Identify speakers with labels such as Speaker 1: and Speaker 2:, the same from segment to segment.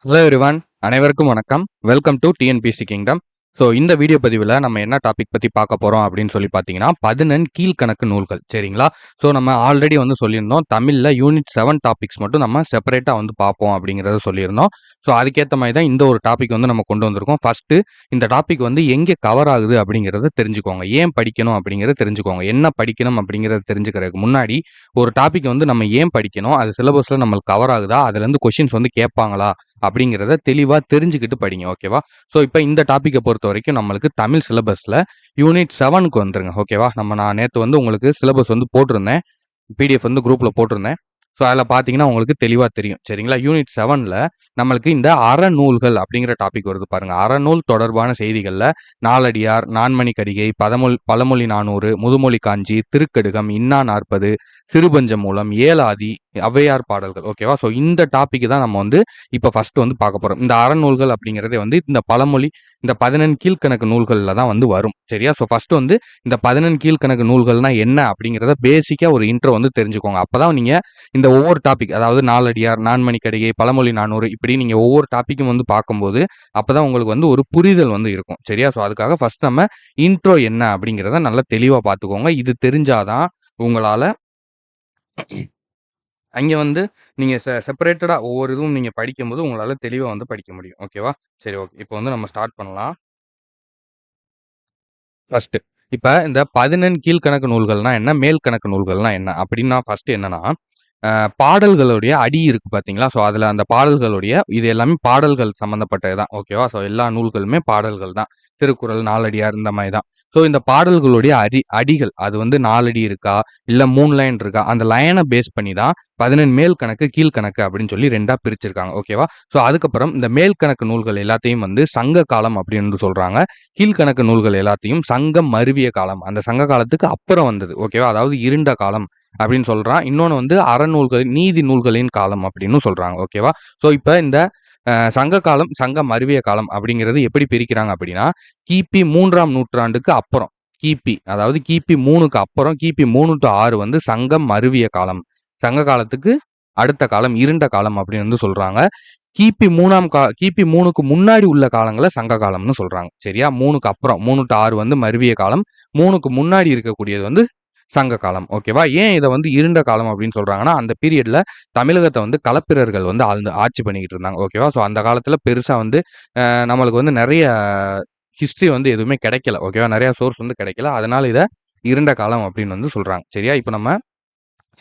Speaker 1: Hello everyone, அனைவருக்கும் வணக்கம். Welcome to TNPSC kingdom. So இந்த வீடியோ பதிவில் நம்ம என்ன டாபிக் பற்றி பார்க்க போகிறோம் அப்படின்னு சொல்லி பார்த்தீங்கன்னா 11 கீழ்கணக்கு நூல்கள். சரிங்களா? ஸோ நம்ம ஆல்ரெடி வந்து சொல்லியிருந்தோம், தமிழில் யூனிட் 7 டாபிக்ஸ் மட்டும் நம்ம செப்பரேட்டாக வந்து பார்ப்போம் அப்படிங்கிறத சொல்லியிருந்தோம். ஸோ அதுக்கேற்ற மாதிரி தான் இந்த ஒரு டாபிக் வந்து நம்ம கொண்டு வந்திருக்கோம். ஃபஸ்ட்டு இந்த டாபிக் வந்து எங்கே கவர் ஆகுது அப்படிங்கிறத தெரிஞ்சுக்கோங்க. ஏன் படிக்கணும் அப்படிங்கிறத தெரிஞ்சுக்கோங்க. என்ன படிக்கணும் அப்படிங்கிறத தெரிஞ்சுக்கிறதுக்கு முன்னாடி ஒரு டாபிக் வந்து நம்ம ஏன் படிக்கணும், அது சிலபஸில் நம்மளுக்கு கவர் ஆகுதா, அதுலேருந்து கொஷின்ஸ் வந்து கேட்பாங்களா அப்படிங்கிறத தெளிவாக தெரிஞ்சுக்கிட்டு படிங்க. ஓகேவா? ஸோ இப்போ இந்த டாப்பிக்கை பொறுத்த வரைக்கும் நம்மளுக்கு தமிழ் சிலபஸில் யூனிட் 7க்கு வந்துருங்க. ஓகேவா? நான் நேற்று வந்து உங்களுக்கு சிலபஸ் வந்து போட்டிருந்தேன், பிடிஎஃப் வந்து குரூப்பில் போட்டிருந்தேன். ஸோ அதில் பார்த்தீங்கன்னா உங்களுக்கு தெளிவாக தெரியும். சரிங்களா? யூனிட் 7ல் நம்மளுக்கு இந்த அறநூல்கள் அப்படிங்கிற டாபிக் வருது பாருங்கள். அறநூல் தொடர்பான செய்திகளில் நாலடியார், நான்மணி கடிகை, பழமொழி 400, முதுமொழி காஞ்சி, திருக்கடுகம், இன்னா 40, சிறுபஞ்ச மூலம், ஏலாதி, ஔவையார் பாடல்கள். ஓகேவா? ஸோ இந்த டாபிக் தான் நம்ம வந்து இப்போ ஃபர்ஸ்ட் வந்து பார்க்க போகிறோம். இந்த அறநூல்கள் அப்படிங்கிறதே வந்து இந்த பழமொழி, இந்த 11 கீழ்கணக்கு நூல்களில் தான் வந்து வரும். சரியா? ஸோ ஃபர்ஸ்ட் வந்து இந்த 11 கீழ்கணக்கு நூல்கள்னா என்ன அப்படிங்கிறத பேசிக்காக ஒரு இன்ட்ரோ வந்து தெரிஞ்சுக்கோங்க. அப்போ தான் நீங்கள் இந்த ஒவ்வொரு டாபிக், அதாவது நாலடியார், நான்மணி கடிகை, பழமொழி 400, இப்படி நீங்கள் ஒவ்வொரு டாப்பிக்கும் வந்து பார்க்கும்போது அப்போ தான் உங்களுக்கு வந்து ஒரு புரிதல் வந்து இருக்கும். சரியா? ஸோ அதுக்காக ஃபர்ஸ்ட் நம்ம இன்ட்ரோ என்ன அப்படிங்கிறத நல்லா தெளிவாக பார்த்துக்கோங்க. இது தெரிஞ்சாதான் உங்களால் அங்கே வந்து நீங்கள் செப்பரேட்டடாக ஒவ்வொரு இதுவும் நீங்கள் படிக்கும்போது உங்களால் தெளிவாக வந்து படிக்க முடியும். ஓகேவா? சரி, ஓகே. இப்போ வந்து நம்ம ஸ்டார்ட் பண்ணலாம். ஃபர்ஸ்ட் இப்போ இந்த 11 கீழ்கணக்கு நூல்கள்னா என்ன, மேல் கணக்கு நூல்கள்னா என்ன அப்படின்னா ஃபர்ஸ்ட் என்னன்னா, பாடல்களுடைய அடி இருக்கு பார்த்தீங்களா? ஸோ அதில் அந்த பாடல்களுடைய இது எல்லாமே பாடல்கள் சம்மந்தப்பட்டது தான். ஓகேவா? ஸோ எல்லா நூல்களுமே பாடல்கள் தான். திருக்குறள், நாலடியார் இந்த மாதிரி தான். ஸோ இந்த பாடல்களுடைய அடிகள் அது வந்து 4 அடி இருக்கா, இல்லை 3 லைன் இருக்கா, அந்த லைனை பேஸ் பண்ணி தான் 11 மேல் கணக்கு, கீழ்கணக்கு அப்படின்னு சொல்லி 2ஆ பிரிச்சிருக்காங்க. ஓகேவா? ஸோ அதுக்கப்புறம் இந்த மேல் கணக்கு நூல்கள் எல்லாத்தையும் வந்து சங்க காலம் அப்படின்னு சொல்றாங்க. கீழ்கணக்கு நூல்கள் எல்லாத்தையும் சங்கம் மருவிய காலம், அந்த சங்க காலத்துக்கு அப்புறம் வந்தது. ஓகேவா? அதாவது இருண்ட காலம் அப்படின்னு சொல்றான். இன்னொன்று வந்து அறநூல்கள், நீதி நூல்களின் காலம் அப்படின்னு சொல்றாங்க. ஓகேவா? ஸோ இப்போ இந்த சங்க காலம், சங்கம் மருவிய காலம் அப்படிங்கிறது எப்படி பிரிக்கிறாங்க அப்படின்னா, கிபி 3ஆம் நூற்றாண்டுக்கு அப்புறம், அதாவது கிபி 3க்கு அப்புறம், கிபி 3 to 6 வந்து சங்கம் மருவிய காலம், சங்க காலத்துக்கு அடுத்த காலம், இருண்ட காலம் அப்படின்னு வந்து சொல்றாங்க. கிபி 3க்கு முன்னாடி உள்ள காலங்களை சங்க காலம்னு சொல்றாங்க. சரியா? 3க்கு அப்புறம், 3 to 6 வந்து மருவிய காலம், 3க்கு முன்னாடி இருக்கக்கூடியது வந்து சங்க காலம். ஓகேவா? ஏன் இதை வந்து இருண்ட காலம் அப்படின்னு சொல்றாங்கன்னா, அந்த பீரியட்ல தமிழகத்தை வந்து களப்பிரர்கள் வந்து ஆட்சி பண்ணிக்கிட்டு இருந்தாங்க. ஓகேவா? ஸோ அந்த காலத்துல பெருசா வந்து நம்மளுக்கு வந்து நிறைய ஹிஸ்டரி வந்து எதுவுமே கிடைக்கல. ஓகேவா? நிறைய சோர்ஸ் வந்து கிடைக்கல. அதனால இதை இருண்ட காலம் அப்படின்னு வந்து சொல்றாங்க. சரியா? இப்போ நம்ம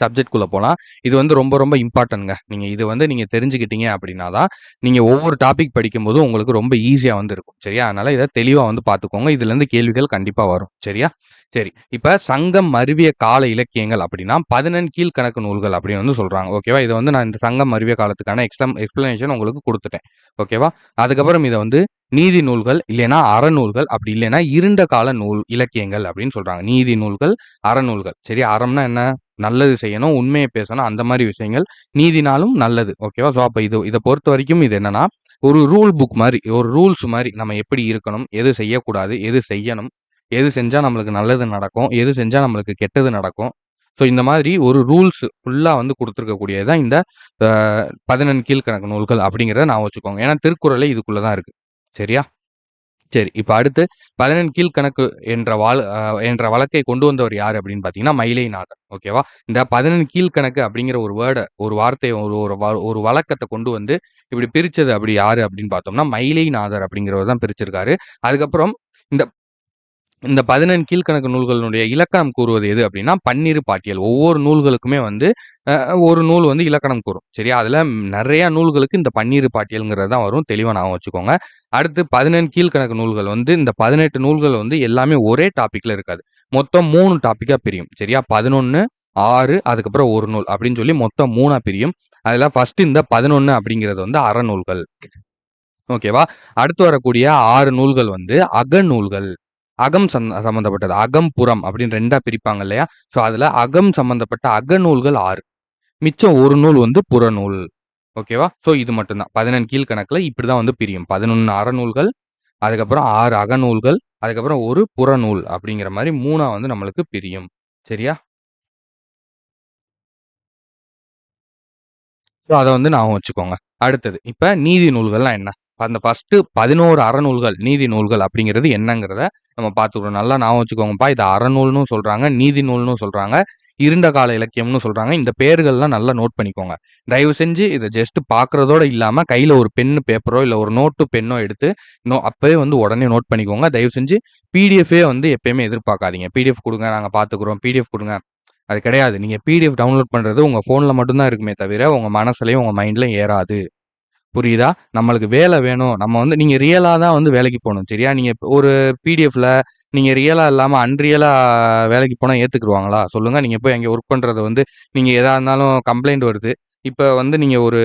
Speaker 1: சப்ஜெக்ட்குள்ளே போகலாம். இது வந்து ரொம்ப ரொம்ப இம்பார்ட்டன்ட்ங்க. இது வந்து நீங்கள் தெரிஞ்சுக்கிட்டீங்க அப்படின்னா தான் நீங்கள் ஒவ்வொரு டாபிக் படிக்கும்போது உங்களுக்கு ரொம்ப ஈஸியாக வந்து இருக்கும். சரியா? அதனால் இதை தெளிவாக வந்து பார்த்துக்கோங்க. இதுலேருந்து கேள்விகள் கண்டிப்பாக வரும். சரியா? சரி. இப்போ சங்கம் மருவிய கால இலக்கியங்கள் அப்படின்னா 11 கீழ்கணக்கு நூல்கள் அப்படின்னு வந்து சொல்கிறாங்க. ஓகேவா? இதை வந்து நான் இந்த சங்கம் மருவிய காலத்துக்கான எக்ஸ்பிளனேஷன் உங்களுக்கு கொடுத்துட்டேன். ஓகேவா? அதுக்கப்புறம் இதை வந்து நீதி நூல்கள், இல்லைன்னா அறநூல்கள், அப்படி இல்லைன்னா இருண்ட கால நூல் இலக்கியங்கள் அப்படின்னு சொல்றாங்க. நீதி நூல்கள், அறநூல்கள். சரி, அறம்னா என்ன? நல்லது செய்யணும், உண்மையை பேசணும், அந்த மாதிரி விஷயங்கள். நீதினாலும் நல்லது. ஓகேவா? ஸோ அப்போ இதை பொறுத்த வரைக்கும் இது என்னன்னா, ஒரு ரூல் புக் மாதிரி, ஒரு ரூல்ஸ் மாதிரி நம்ம எப்படி இருக்கணும், எது செய்யக்கூடாது, எது செய்யணும், எது செஞ்சா நம்மளுக்கு நல்லது நடக்கும், எது செஞ்சா நம்மளுக்கு கெட்டது நடக்கும். ஸோ இந்த மாதிரி ஒரு ரூல்ஸ் ஃபுல்லாக வந்து கொடுத்துருக்கக்கூடியது தான் இந்த 11 கீழ்கணக்கு நூல்கள் அப்படிங்கிறத நான் வச்சுக்கோங்க. ஏன்னா திருக்குறளே இதுக்குள்ளே தான் இருக்கு. சரியா? சரி. இப்ப அடுத்து 11 கீழ்கணக்கு என்ற வழக்கை கொண்டு வந்தவர் யாரு அப்படின்னு பார்த்தீங்கன்னா, மயிலைநாதர். ஓகேவா? இந்த 11 கீழ்கணக்கு அப்படிங்கிற ஒரு வார்த்தைய ஒரு வழக்கத்த கொண்டு வந்து இப்படி பிரிச்சது அப்படி யாரு அப்படின்னு பார்த்தோம்னா, மயிலைநாதர் அப்படிங்கிறவர் தான் பிரிச்சிருக்காரு. அதுக்கப்புறம் இந்த இந்த 11 கீழ்கணக்கு நூல்களுடைய இலக்கணம் கூறுவது எது அப்படின்னா, பன்னிரு பாட்டியல். ஒவ்வொரு நூல்களுக்குமே வந்து ஒரு நூல் வந்து இலக்கணம் கூறும். சரியா? அதுல நிறைய நூல்களுக்கு இந்த பன்னிரு பாட்டியல்ங்கிறது தான் வரும். தெளிவா ஞாபகம் வச்சுக்கோங்க. அடுத்து 11 கீழ்கணக்கு நூல்கள் வந்து இந்த 18 நூல்கள் வந்து எல்லாமே ஒரே டாபிக்ல இருக்காது. மொத்தம் 3 டாபிக்கா பிரியும். சரியா? 11, 6, அதுக்கப்புறம் ஒரு நூல் அப்படின்னு சொல்லி மொத்தம் 3ஆ பிரியும். அதுல ஃபர்ஸ்ட் இந்த 11 அப்படிங்கிறது வந்து அறநூல்கள். ஓகேவா? அடுத்து வரக்கூடிய 6 நூல்கள் வந்து அகநூல்கள். அகம் சம்பந்தப்பட்டது. அகம், புறம் அப்படின்னு 2ஆ பிரிப்பாங்க இல்லையா? ஸோ அதுல அகம் சம்பந்தப்பட்ட அகநூல்கள் 6. மிச்சம் ஒரு நூல் வந்து புறநூல். ஓகேவா? ஸோ இது மட்டும் தான். 11 கீழ்கணக்குல இப்படிதான் வந்து பிரியும். 11 அறநூல்கள், அதுக்கப்புறம் 6 அகநூல்கள், அதுக்கப்புறம் ஒரு புறநூல் அப்படிங்கிற மாதிரி 3ஆ வந்து நம்மளுக்கு பிரியும். சரியா? ஸோ அத வந்து ஞாபகம் வச்சுக்கோங்க. அடுத்தது இப்ப நீதி நூல்கள்னா என்ன? அந்த ஃபர்ஸ்ட் 11 அறநூல்கள், நீதி நூல்கள் அப்படிங்கிறது என்னங்கிறத நம்ம பார்த்துக்கிறோம். நல்லா ஞாபகம் வச்சுக்கோங்கப்பா. இத அறநூல்னு சொல்றாங்க, நீதி நூல்னு சொல்றாங்க, இருண்ட கால இலக்கியம்னு சொல்றாங்க. இந்த பெயர்கள்லாம் நல்லா நோட் பண்ணிக்கோங்க. தயவு செஞ்சு இத ஜஸ்ட் பார்க்கறதோட இல்லாம கையில ஒரு பென்னு, பேப்பரோ இல்ல ஒரு நோட்டு, பென்னோ எடுத்து அப்பவே வந்து உடனே நோட் பண்ணிக்கோங்க. தயவு செஞ்சு பிடிஎஃப்பே வந்து எப்பயுமே எதிர்பார்க்காதீங்க. பிடிஎஃப் குடுங்க, நாங்க பார்த்துக்கிறோம். பிடிஎஃப் குடுங்க. அது கிடையாது. நீங்க பிடிஎஃப் டவுன்லோட் பண்றது உங்க ஃபோன்ல மட்டும் தான் இருக்குமே தவிர, உங்க மனசுலயும், உங்க மைண்ட்லயும் ஏறாது. புரியுதா? நம்மளுக்கு வேலை வேணும். நம்ம வந்து நீங்க ரியலா தான் வந்து வேலைக்கு போணும். சரியா? நீங்க ஒரு பிடிஎஃப்ல நீங்க ரியலா இல்லாம அன்ரியலா வேலைக்கு போனா ஏத்துக்குருவாங்களா? சொல்லுங்க. நீங்க போய் அங்க ஒர்க் பண்றது வந்து நீங்க எதா இருந்தாலும் கம்ப்ளைண்ட் வருது. இப்ப வந்து நீங்க ஒரு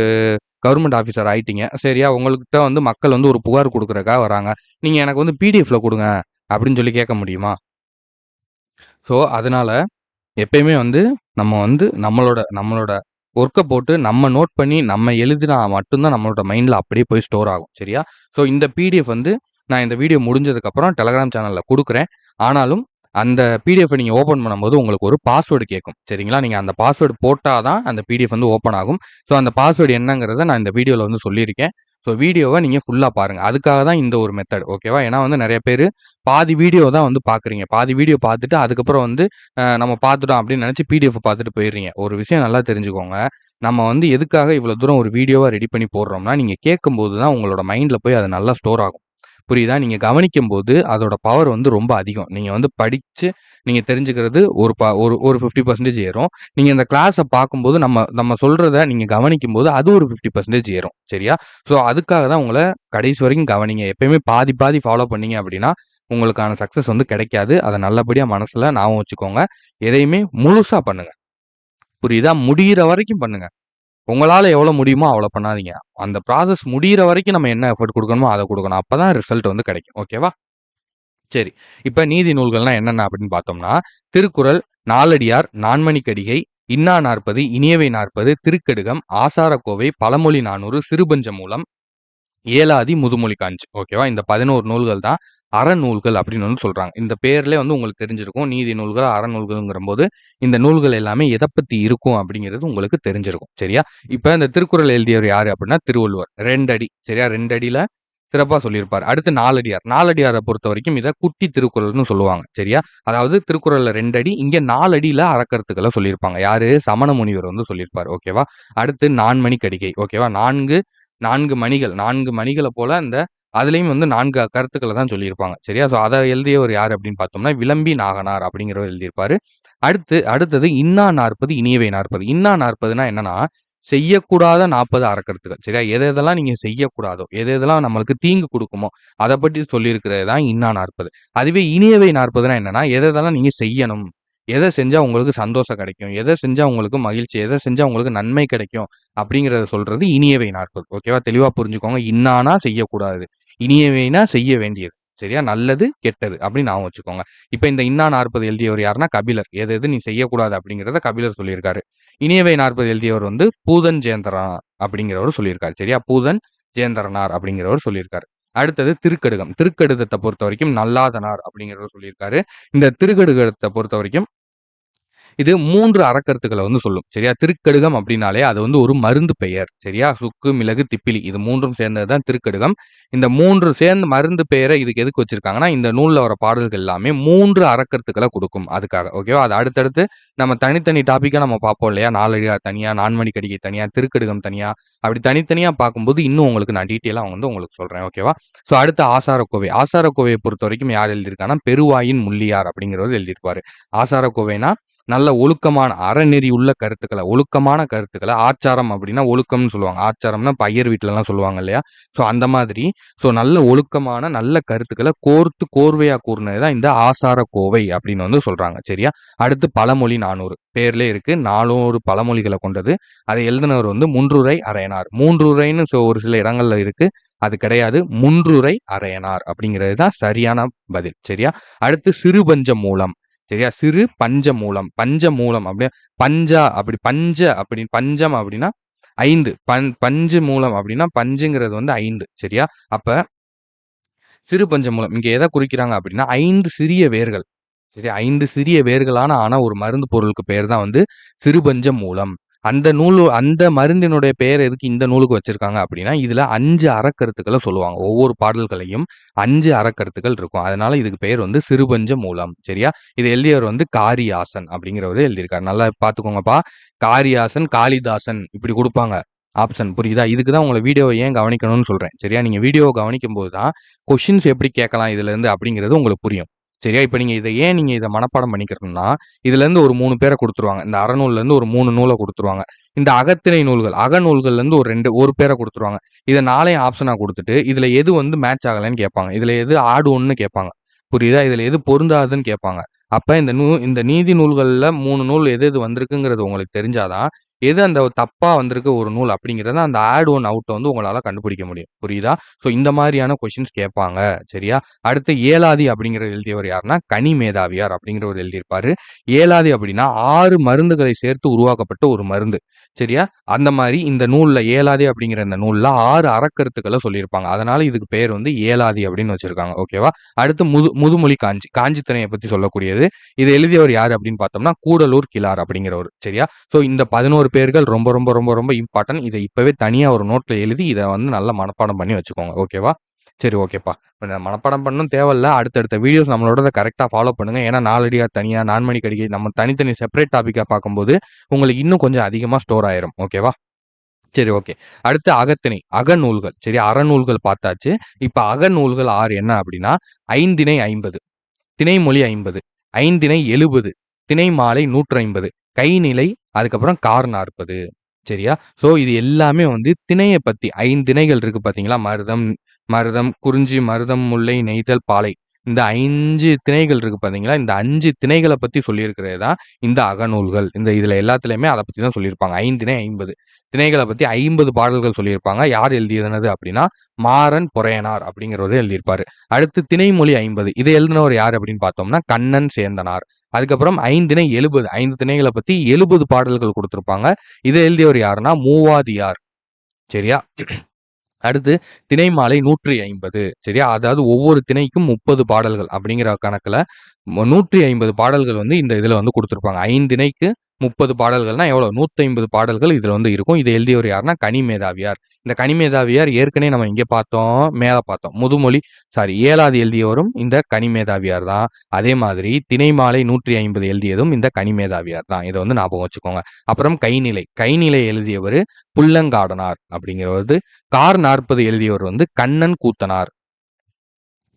Speaker 1: கவர்ன்மென்ட் ஆஃபீசர் ஆயிட்டீங்க. சரியா? உங்கள்கிட்ட வந்து மக்கள் வந்து ஒரு புகார் குடுக்குறதுக்காக வராங்க. நீங்க எனக்கு வந்து பிடிஎஃப்ல குடுங்க அப்படின்னு சொல்லி கேட்க முடியுமா? ஸோ, அதனால எப்பயுமே வந்து நம்ம வந்து நம்மளோட நம்மளோட ஒர்க்க போட்டு நம்ம நோட் பண்ணி நம்ம எழுதினா மட்டும் தான் நம்மளோட மைண்ட்ல அப்படியே போய் ஸ்டோர் ஆகும். சரியா? ஸோ இந்த பிடிஎஃப் வந்து நான் இந்த வீடியோ முடிஞ்சதுக்கப்புறம் டெலகிராம் சேனல்ல குடுக்குறேன். ஆனாலும் அந்த பிடிஎஃப்ப நீங்க ஓப்பன் பண்ணும்போது உங்களுக்கு ஒரு பாஸ்வேர்ட் கேட்கும். சரிங்களா? நீங்க அந்த பாஸ்வேர்ட் போட்டா தான் அந்த பிடிஎஃப் வந்து ஓப்பன் ஆகும். ஸோ அந்த பாஸ்வேர்ட் என்னங்கிறத நான் இந்த வீடியோல வந்து சொல்லியிருக்கேன். ஸோ வீடியோவ நீங்க ஃபுல்லா பாருங்க. அதுக்காக தான் இந்த ஒரு மெத்தட். ஓகேவா? ஏன்னா வந்து நெறைய பேரு பாதி வீடியோ தான் வந்து பார்க்குறீங்க. பாதி வீடியோ பார்த்துட்டு அதுக்கப்புறம் வந்து நம்ம பார்த்துட்டோம் அப்படின்னு நினைச்சு பிடிஎஃப் பார்த்துட்டு போயிடுறீங்க. ஒரு விஷயம் நல்லா தெரிஞ்சுக்கோங்க. நம்ம வந்து எதுக்காக இவ்வளோ தூரம் ஒரு வீடியோவா ரெடி பண்ணி போடுறோம்னா, நீங்க கேட்கும்போது தான் உங்களோட மைண்ட்ல போய் அது நல்லா ஸ்டோர் ஆகும். புரியுதா? நீங்க கவனிக்கும்போது அதோட பவர் வந்து ரொம்ப அதிகம். நீங்க வந்து படிச்சு நீங்க தெரிஞ்சுக்கிறது ஒரு ஒரு 50% ஏறும். நீங்க இந்த கிளாஸ பார்க்கும்போது நம்ம நம்ம சொல்றத நீங்க கவனிக்கும்போது அது ஒரு 50% ஏறும். சரியா? ஸோ அதுக்காக தான் உங்கள கடைசி வரைக்கும் கவனிங்க. எப்பயுமே பாதி பாதி ஃபாலோ பண்ணீங்க அப்படின்னா, உங்களுக்கான சக்சஸ் வந்து கிடைக்காது. அத நல்லபடியா மனசுல ஞாபகம் வச்சுக்கோங்க. எதையுமே முழுசா பண்ணுங்க. புரியுதா? முடியிற வரைக்கும் பண்ணுங்க. உங்களால எவ்வளோ முடியுமோ அவ்வளோ பண்ணாதீங்க. அந்த ப்ராசஸ் முடியிற வரைக்கும் நம்ம என்ன எஃபோர்ட் குடுக்கணுமோ அத குடுக்கணும். அப்பதான் ரிசல்ட் வந்து கிடைக்கும். ஓகேவா? சரி. இப்ப நீதி நூல்கள்னா என்னென்ன அப்படின்னு பார்த்தோம்னா, திருக்குறள், நாலடியார், நான்மணிக்கடிகை, இன்னா நாற்பது, இனியவை நாற்பது, திருக்கடுகம், ஆசாரக்கோவை, பழமொழி 400, சிறுபஞ்சமூலம், ஏலாதி, முதுமொழி காஞ்சி. ஓகேவா? இந்த 11 நூல்கள் தான் அறநூல்கள் அப்படின்னு வந்து சொல்றாங்க. இந்த பேர்லயே வந்து உங்களுக்கு தெரிஞ்சிருக்கும். நீதி நூல்கள், அறநூல்கள்ங்கிறம்போது, இந்த நூல்கள் எல்லாமே எத பத்தி இருக்கும் அப்படிங்கிறது உங்களுக்கு தெரிஞ்சிருக்கும். சரியா? இப்ப இந்த திருக்குறள் எழுதியவர் யாரு அப்படின்னா, திருவள்ளுவர். 2 அடி. சரியா? 2 அடியில சிறப்பா சொல்லியிருப்பாரு. அடுத்து நாலடியார். நாலடியார பொறுத்தவரைக்கும் இத குட்டி திருக்குறள்னு சொல்லுவாங்க. சரியா? அதாவது திருக்குறள்ல 2 அடி, இங்க 4 அடியில அறக்கருத்துக்கள சொல்லியிருப்பாங்க. யாரு? சமண முனிவர் வந்து சொல்லியிருப்பாரு. ஓகேவா? அடுத்து நான்மணிக்கடிகை. ஓகேவா? 4 மணிகள். 4 மணிகள போல இந்த அதுலயும் வந்து 4 கருத்துக்கள தான் சொல்லியிருப்பாங்க. சரியா? ஸோ அத எழுதியவர் யாரு அப்படின்னு பார்த்தோம்னா, விளம்பி நாகனார் அப்படிங்கிறவர் எழுதியிருப்பாரு. அடுத்தது இன்னா நாற்பது, இனியவை நாற்பது. இன்னா நாற்பதுன்னா என்னன்னா, செய்யக்கூடாத 40 அறக்கருத்துக்கள். சரியா? எது எதெல்லாம் நீங்க செய்யக்கூடாதோ, எது எதெல்லாம் நம்மளுக்கு தீங்கு குடுக்குமோ, அத பத்தி சொல்லியிருக்கிறது தான் இன்னா 40. அதுவே இனியவை 40னா என்னன்னா, எது எதெல்லாம் நீங்க செய்யணும், எத செஞ்சா உங்களுக்கு சந்தோஷம் கிடைக்கும், எத செஞ்சா உங்களுக்கு மகிழ்ச்சி, எத செஞ்சா உங்களுக்கு நன்மை கிடைக்கும் அப்படிங்கிறத சொல்றது இனியவை 40. ஓகேவா? தெளிவா புரிஞ்சுக்கோங்க. இன்னானா செய்யக்கூடாது. இனியவைனா செய்ய வேண்டியது. சரியா? நல்லது, கெட்டது அப்படின்னு ஞாபகம் வச்சுக்கோங்க. இப்ப இந்த இன்னா 40 எழுதியவர் யாருன்னா கபிலர். எது எது நீ செய்யக்கூடாது அப்படிங்கிறத கபிலர் சொல்லியிருக்காரு. இனியவை 40 எழுதியவர் வந்து பூதன் ஜெயந்தரனார் அப்படிங்கிறவர் சொல்லியிருக்காரு. சரியா? பூதன் ஜெயந்தரனார் அப்படிங்கிறவர் சொல்லியிருக்காரு. அடுத்தது திருக்கடுகம். திருக்கடுகத்த பொறுத்தவரைக்கும் நல்லாதனார் அப்படிங்கிறவர் சொல்லியிருக்காரு. இந்த திருக்கடுகத்த பொறுத்தவரைக்கும் இது 3 அறக்கருத்துக்கள வந்து சொல்லும். சரியா? திருக்கடுகம் அப்டின்னாலே அது வந்து ஒரு மருந்து பெயர். சரியா? சுக்கு, மிளகு, திப்பிலி இது 3ம் சேர்ந்தது தான் திருக்கடுகம். இந்த 3 சேர்ந்த மருந்து பெயர இதுக்கு எதுக்கு வச்சிருக்காங்கன்னா, இந்த நூல்ல வர பாடல்கள் எல்லாமே 3 அறக்கருத்துக்கள குடுக்கும். அதுக்காக. ஓகேவா? அது அடுத்தடுத்து நம்ம தனித்தனி டாபிக்கா நம்ம பார்ப்போம் இல்லையா? நாலடியார் தனியா, நான்மணிக்கடிகை தனியா, திருக்கடுகம் தனியா, அப்படி தனித்தனியா பார்க்கும்போது இன்னும் உங்களுக்கு நான் டீட்டெயிலா வந்து உங்களுக்கு சொல்றேன். ஓகேவா? ஸோ அடுத்து ஆசாரக்கோவை. ஆசாரக்கோவைய பொறுத்தவரைக்கும் யார் எழுதியிருக்காங்கன்னா, பெருவாயின் முள்ளியார் அப்படிங்கிறவர் எழுதியிருப்பாரு. ஆசாரக்கோவைனா நல்ல ஒழுக்கமான அறநெறி உள்ள கருத்துக்கள, ஒழுக்கமான கருத்துக்கள ஆச்சாரம் அப்டின்னா ஒழுக்கம்னு சொல்லுவாங்க. ஆச்சாரம்னா இப்ப ஐயர் வீட்லலாம் சொல்லுவாங்க இல்லையா? ஸோ அந்த மாதிரி நல்ல ஒழுக்கமான நல்ல கருத்துக்கள கோர்த்து கோர்வையா கூறுனது தான் இந்த ஆசார கோவை அப்படின்னு வந்து சொல்றாங்க. சரியா? அடுத்து பழமொழி 400 பேர்லயே இருக்கு. 400 பழமொழிகள கொண்டது. அதை எழுதினவர் வந்து முன்றுரை அரையனார். மூன்றுரைன்னு ஒரு சில இடங்கள்ல இருக்கு. அது கிடையாது. முன்றுரை அரையனார் அப்படிங்கிறது தான் சரியான பதில். சரியா? அடுத்து சிறுபஞ்ச மூலம். சரியா? சிறு பஞ்சமூலம். பஞ்சமூலம் அப்படியே பஞ்சா அப்படி பஞ்ச அப்படி பஞ்சம் அப்படின்னா 5 பஞ்சு மூலம் அப்படின்னா பஞ்சுங்கிறது வந்து 5 சரியா? அப்ப சிறு பஞ்சமூலம் இங்க எத குறிக்கிறாங்க அப்படின்னா 5 சிறிய வேர்கள். சரியா? 5 சிறிய வேர்களான ஆன ஒரு மருந்து பொருளுக்கு பெயர் தான் வந்து சிறுபஞ்ச மூலம். அந்த மருந்தினுடைய பெயர் எதுக்கு இந்த நூலுக்கு வச்சிருக்காங்க அப்படின்னா, இதுல 5 அறக்கருத்துக்கள சொல்லுவாங்க. ஒவ்வொரு பாடல்களையும் 5 அறக்கருத்துக்கள் இருக்கும். அதனால இதுக்கு பெயர் வந்து சிறுபஞ்ச மூலம். சரியா? இத எழுதியவர் வந்து காரியாசன் அப்படிங்கிறவரு எழுதியிருக்காரு. நல்லா பார்த்துக்கோங்கப்பா. காரியாசன், காளிதாசன் இப்படி குடுப்பாங்க. ஆப்ஷன் புரியுதா? இதுக்கு தான் உங்கள வீடியோவ ஏன் கவனிக்கணும்னு சொல்றேன். சரியா? நீங்க வீடியோவ கவனிக்கும்போது தான், கொஸ்டின்ஸ் எப்படி கேட்கலாம் இதுலருந்து அப்படிங்கிறது உங்களுக்கு புரியும். சரியா? இப்ப நீங்க இத மனப்பாடம் பண்ணிக்கிறணும்னா, இதுலருந்து ஒரு 3 பேர குடுத்துருவாங்க. இந்த அறநூல்லேருந்து ஒரு 3 நூல குடுத்துருவாங்க. இந்த அகத்திணை நூல்கள், அகநூல்கள்லேருந்து ஒரு பேர குடுத்துருவாங்க. இத 4யும் ஆப்ஷனா குடுத்துட்டு, இதுல எது வந்து மேட்ச் ஆகலன்னு கேட்பாங்க. இதுல எது ஆட் ஒன்ன்னு கேட்பாங்க. புரியுதா? இதுல எது பொருந்தாதுன்னு கேட்பாங்க. அப்ப இந்த நீதி நூல்கள்ல 3 நூல் எது எது வந்திருக்குங்கிறது உங்களுக்கு தெரிஞ்சா தான், எது அந்த தப்பா வந்திருக்கு ஒரு நூல் அப்படிங்கிறத அந்த ஆட் ஒன், அவுட்ட வந்து உங்களால கண்டுபிடிக்க முடியும். புரியுதா? ஸோ இந்த மாரியான கொஸ்டின்ஸ் கேட்பாங்க. சரியா? அடுத்து ஏலாதி அப்படிங்கிறத எழுதியவர் யாருன்னா, கனி மேதாவியார் அப்படிங்கிறவர் எழுதியிருப்பாரு. ஏலாதி அப்படின்னா 6 மருந்துகளை சேர்த்து உருவாக்கப்பட்ட ஒரு மருந்து. சரியா? அந்த மாரி இந்த நூல்ல ஏலாதி அப்படிங்கிற இந்த நூல்ல 6 அறக்கருத்துக்கள சொல்லியிருப்பாங்க. அதனால இதுக்கு பேர் வந்து ஏலாதி அப்படின்னு வச்சிருக்காங்க. ஓகேவா? அடுத்து முதுமொழி காஞ்சி. காஞ்சி திணைய பத்தி சொல்லக்கூடியது. இத எழுதியவர் யாரு அப்படின்னு பார்த்தோம்னா, கூடலூர் கிழார் அப்படிங்கிறவரு. சரியா? ஸோ இந்த 11 பேர்கள் ரொம்ப ரொம்ப ரொம்ப ரொம்ப இம்பார்ட்டன்ட். இத இப்பவே தனியா ஒரு நோட்ல எழுதி இத வந்து நல்லா மனப்பாடம் பண்ணி வச்சுக்கோங்க. ஓகேவா? சரி ஓகேப்பா. மனப்பாடம் பண்ணணும் தேவையில்ல. அடுத்தடுத்த வீடியோஸ் நம்மளோடத கரெக்ட்டா ஃபாலோ பண்ணுங்க. ஏன்னா நாளடியார் தனியா, நான்மணி கடிகை நம்ம தனித்தனி செப்பரேட் டாபிக்கா பார்க்கும்போது, உங்களுக்கு இன்னும் கொஞ்சம் அதிகமா ஸ்டோர் ஆயிரும். ஓகேவா? சரி ஓகே. அடுத்து அகத்திணை, அகநூல்கள். சரி அறநூல்கள் பார்த்தாச்சு. இப்ப அகநூல்கள் 6 என்ன அப்படின்னா, ஐந்திணை 50, திணைமொழி 50, ஐந்திணை 70, திணைமாலை 150, கைநிலை, அதுக்கப்புறம் கார் 40. சரியா? ஸோ இது எல்லாமே வந்து திணைய பத்தி 5 திணைகள் இருக்கு பார்த்தீங்களா? மருதம் மருதம், குறிஞ்சி, மருதம், முல்லை, நெய்தல், பாலை. இந்த 5 திணைகள் இருக்கு பார்த்தீங்களா? இந்த 5 திணைகள பத்தி சொல்லியிருக்கிறது தான் இந்த அகநூல்கள். இதுல எல்லாத்துலயுமே அத பத்தி தான் சொல்லியிருப்பாங்க. 5 திணை 50. திணைகள பத்தி 50 பாடல்கள் சொல்லியிருப்பாங்க. யார் எழுதியது அப்படின்னா, மாறன் பொறையனார் அப்படிங்கிறவரு எழுதியிருப்பாரு. அடுத்து திணைமொழி 50. இத எழுதினவர் யார் அப்படின்னு பார்த்தோம்னா, கண்ணன் சேந்தனார். அதுக்கப்புறம் 5 திணை 70. 5 திணைகள பத்தி 70 பாடல்கள் குடுத்திருப்பாங்க. இத எழுதியவர் யாருன்னா, மூவாதியார். சரியா? அடுத்து திணைமாலை 150. சரியா? அதாவது ஒவ்வொரு திணைக்கும் 30 பாடல்கள் அப்படிங்கிற கணக்குல 150 பாடல்கள் வந்து இந்த இதுல வந்து குடுத்திருப்பாங்க. 5 திணைக்கு 30 பாடல்கள்னா எவ்வளோ? 150 பாடல்கள் இதுல வந்து இருக்கும். இத எழுதியவர் யாருன்னா, கனிமேதாவியார். இந்த கனிமேதாவியார் ஏற்கனவே நம்ம எங்க பார்த்தோம்? மேல பார்த்தோம். ஏலாதி எழுதியவரும் இந்த கனிமேதாவியார் தான். அதே மாதிரி திணைமாலை 150 எழுதியதும் இந்த கனிமேதாவியார் தான். இத வந்து ஞாபகம் வச்சுக்கோங்க. அப்புறம் கைநிலை. கைநிலை எழுதியவரு புல்லங்காடனார் அப்படிங்கிறவரு. கார் 40 எழுதியவர் வந்து கண்ணன் கூத்தனார்.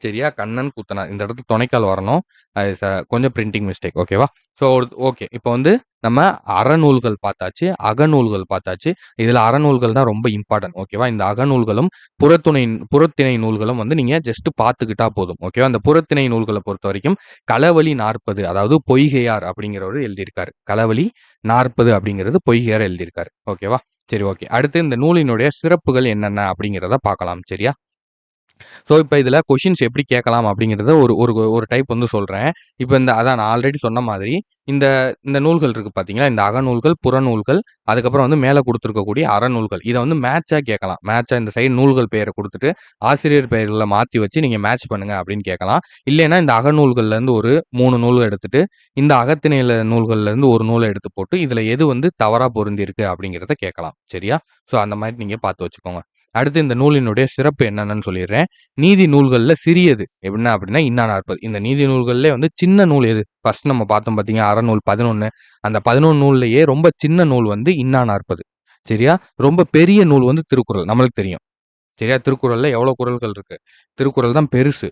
Speaker 1: சரியா? கண்ணன் கூத்தனார். இந்த இடத்துல துணைக்கால் வரணும். அது கொஞ்சம் பிரிண்டிங் மிஸ்டேக். ஓகேவா? So okay. இப்போ வந்து நம்ம அறநூல்கள் பார்த்தாச்சு, அகநூல்கள் பார்த்தாச்சு. இதுல அறநூல்கள் தான் ரொம்ப இம்பார்ட்டன்ட். ஓகேவா? இந்த அகநூல்களும், புறத்திணை நூல்களும் வந்து நீங்க ஜஸ்ட் பார்த்துக்கிட்டா போதும். ஓகேவா? இந்த புறத்திணை நூல்கள பொறுத்தவரைக்கும் களவழி 40 அதாவது பொய்கையார் அப்படிங்கிறவரு எழுதியிருக்காரு. களவழி 40 அப்படிங்கிறது பொய்கையார் எழுதியிருக்காரு. ஓகேவா? சரி ஓகே. அடுத்து இந்த நூலினுடைய சிறப்புகள் என்னென்ன அப்படிங்கிறத பார்க்கலாம். சரியா? ஸோ, இப்ப இதுல கொஸ்டின்ஸ் எப்படி கேட்கலாம் அப்படிங்கிறத ஒரு ஒரு ஒரு டைப் வந்து சொல்றேன். இப்ப அதான் நான் ஆல்ரெடி சொன்ன மாதிரி, இந்த இந்த நூல்கள் இருக்கு பார்த்தீங்களா? இந்த அகநூல்கள், புறநூல்கள், அதுக்கப்புறம் வந்து மேல குடுத்திருக்கக்கூடிய அறநூல்கள். இத வந்து மேட்ச்சா கேட்கலாம். மேட்ச்சா இந்த சைடு நூல்கள் பெயர குடுத்துட்டு, ஆசிரியர் பெயர்கள மாத்தி வச்சு நீங்க மேட்ச் பண்ணுங்க அப்படின்னு கேட்கலாம். இல்லைன்னா இந்த அகநூல்கள்ல இருந்து ஒரு 3 நூல் எடுத்துட்டு, இந்த அகத்திணையில நூல்கள்ல இருந்து ஒரு நூல எடுத்து போட்டு, இதுல எது வந்து தவறா பொருந்தியிருக்கு அப்படிங்கிறத கேட்கலாம். சரியா? ஸோ, அந்த மாரி நீங்க பார்த்து வச்சுக்கோங்க. அடுத்து இந்த நூலினுடைய சிறப்பு என்னன்னு சொல்லிடுறேன். நீதி நூல்கள்ல சிறியது என்ன அப்படின்னா இன்னா நாற்பது. இந்த நீதி நூல்கள்லே வந்து சின்ன நூல் எது? ஃபர்ஸ்ட் நம்ம பார்த்தோம் பார்த்தீங்க அறநூல் 11. அந்த 11 நூல்லயே ரொம்ப சின்ன நூல் வந்து இன்னா நாற்பது. சரியா? ரொம்ப பெரிய நூல் வந்து திருக்குறள். நம்மளுக்கு தெரியும். சரியா? திருக்குறள்ல எவ்வளோ குறள்கள் இருக்கு? திருக்குறள் தான் பெருசு.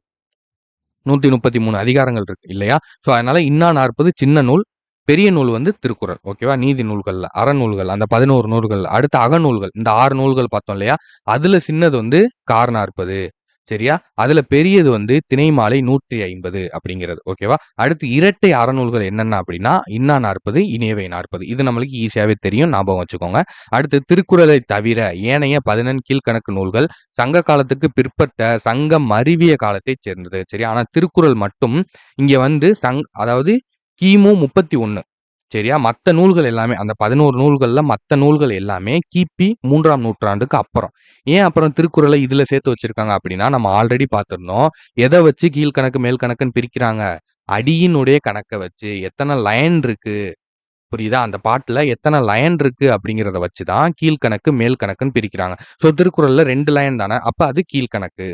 Speaker 1: 133 அதிகாரங்கள் இருக்கு இல்லையா? ஸோ அதனால இன்னா 40 சின்ன நூல். பெரிய நூல் வந்து திருக்குறள். ஓகேவா? நீதி நூல்கள்ல, அறநூல்கள் அந்த 11 நூல்கள். அடுத்து அகநூல்கள். இந்த 6 நூல்கள் பார்த்தோம் இல்லையா? அதுல சின்னது வந்து கார் 40. சரியா? அதுல பெரியது வந்து திணைமாலை 150 அப்படிங்கிறது. ஓகேவா? அடுத்து இரட்டை அறநூல்கள் என்னென்ன அப்படின்னா, இன்னா 40, இனியவை 40. இது நம்மளுக்கு ஈஸியாவே தெரியும். ஞாபகம் வச்சுக்கோங்க. அடுத்து திருக்குறளை தவிர ஏனைய 14 கீழ்க்கணக்கு நூல்கள் சங்க காலத்துக்கு பிற்பட்ட சங்கம் மருவிய காலத்தைச் சேர்ந்தது. சரியா? ஆனா திருக்குறள் மட்டும் இங்க வந்து அதாவது கிமு 31. சரியா? மத்த நூல்கள் எல்லாமே அந்த 11 நூல்கள்ல மத்த நூல்கள் எல்லாமே கிபி 3ஆம் நூற்றாண்டுக்கு அப்புறம். ஏன் அப்புறம் திருக்குறள இதுல சேர்த்து வச்சிருக்காங்க அப்படின்னா, நம்ம ஆல்ரெடி பார்த்திருந்தோம். எத வச்சு கீழ்க்கணக்கு, மேல் கணக்குன்னு பிரிக்கிறாங்க? அடியினுடைய கணக்க வச்சு. எத்தன லைன் இருக்கு? புரியுதா? அந்த பாட்டுல எத்தன லைன் இருக்கு அப்படிங்கிறத வச்சு தான் கீழ்க்கணக்கு, மேல் கணக்குன்னு பிரிக்கிறாங்க. ஸோ திருக்குறள்ல 2 லைன் தானே, அப்ப அது கீழ்க்கணக்கு.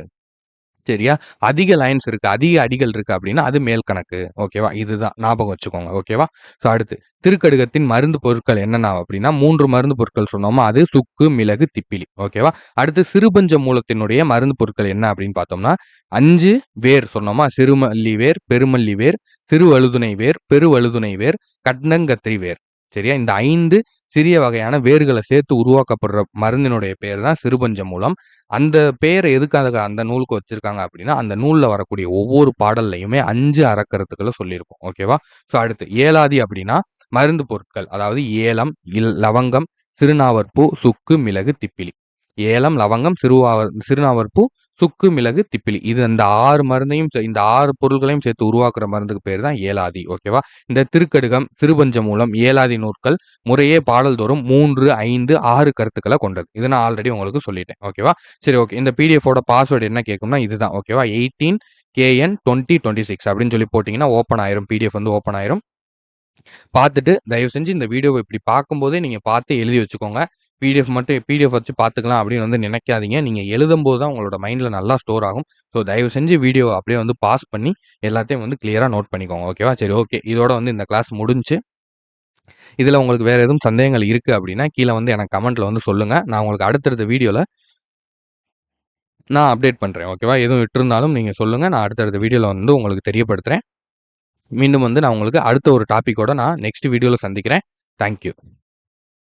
Speaker 1: சரியா? அதிக லைன்ஸ் இருக்கு, அதிக அடிகள் இருக்கு அப்படின்னா, அது மேல் கணக்கு. ஓகேவா? இதுதான் ஞாபகம் வச்சுக்கோங்க. ஓகேவா? ஸோ அடுத்து திருக்கடுகத்தின் மருந்து பொருட்கள் என்னென்ன அப்படின்னா, 3 மருந்து பொருட்கள் சொன்னோமா, அது சுக்கு, மிளகு, திப்பிலி. ஓகேவா? அடுத்து சிறுபஞ்ச மூலத்தினுடைய மருந்து பொருட்கள் என்ன அப்படின்னு பார்த்தோம்னா, 5 வேர் சொன்னோமா, சிறுமல்லி வேர், பெருமல்லி வேர், சிறுவழுதுணை வேர், பெருவழுதுணை வேர், கண்டங்கத்திரி வேர். சரியா? இந்த 5 சிறிய வகையான வேர்கள சேர்த்து உருவாக்கப்படுற மருந்தினுடைய பேர் தான் சிறுபஞ்ச மூலம். அந்த பேர எதுக்காக அந்த நூலுக்கு வச்சிருக்காங்க அப்படின்னா, அந்த நூல்ல வரக்கூடிய ஒவ்வொரு பாடல்லயுமே 5 அறக்கருத்துக்கள சொல்லியிருக்கும். ஓகேவா? ஸோ அடுத்து ஏலாதி அப்படின்னா, மருந்து பொருட்கள். அதாவது ஏலம், லவங்கம், சிறுநாவற்பூ, சுக்கு, மிளகு, திப்பிலி. ஏலம், லவங்கம், சிறுநாவற்பூ, சுக்கு, மிளகு, திப்பிலி. இது அந்த 6 மருந்தையும் இந்த 6 பொருள்களையும் சேர்த்து உருவாக்குற மருந்துக்கு பேர் தான் ஏலாதி. ஓகேவா? இந்த திருக்கடுகம், சிறுபஞ்சமூலம், ஏலாதி நூற்கள் முறையே பாடல்தோறும் 3, 5, 6 கருத்துக்கள கொண்டது. இத நான் ஆல்ரெடி உங்களுக்கு சொல்லிட்டேன். ஓகேவா? சரி ஓகே. இந்த பிடிஎஃப் ஓட பாஸ்வேர்ட் என்ன கேட்கும்னா இதுதான். ஓகேவா? 18 KN 2026 அப்படின்னு சொல்லி போட்டீங்கன்னா ஓப்பன் ஆயிரும். பிடிஎஃப் வந்து ஓப்பன் ஆயிரும். பார்த்துட்டு தயவு செஞ்சு இந்த வீடியோவ இப்படி பார்க்கும்போதே நீங்க பார்த்து எழுதி வச்சுக்கோங்க. பிடிஎஃப் வச்சு பார்த்துக்கலாம் அப்படின்னு வந்து நினைக்காதீங்க. நீங்க எழுதும்போது தான் உங்களோட மைண்ட்ல நல்லா ஸ்டோர் ஆகும். ஸோ தயவு செஞ்சு வீடியோவ அப்படியே வந்து பாஸ் பண்ணி எல்லாத்தையும் வந்து கிளியரா நோட் பண்ணிக்கோங்க. ஓகேவா? சரி ஓகே. இதோட வந்து இந்த கிளாஸ் முடிஞ்சுச்சு. இதுல உங்களுக்கு வேற எதுவும் சந்தேகங்கள் இருக்கு அப்படின்னா, கீழ வந்து எனக்கு கமெண்ட்ல வந்து சொல்லுங்க. நான் உங்களுக்கு அடுத்தடுத்த வீடியோல நான் அப்டேட் பண்றேன். ஓகேவா? எதுவும் விட்டிருந்தாலும் நீங்க சொல்லுங்க. நான் அடுத்தடுத்த வீடியோல வந்து உங்களுக்கு தெரியப்படுத்துறேன். மீண்டும் வந்து நான் உங்களுக்கு அடுத்த ஒரு டாபிக்கோட நான் நெக்ஸ்ட் வீடியோல சந்திக்கிறேன். Thank you.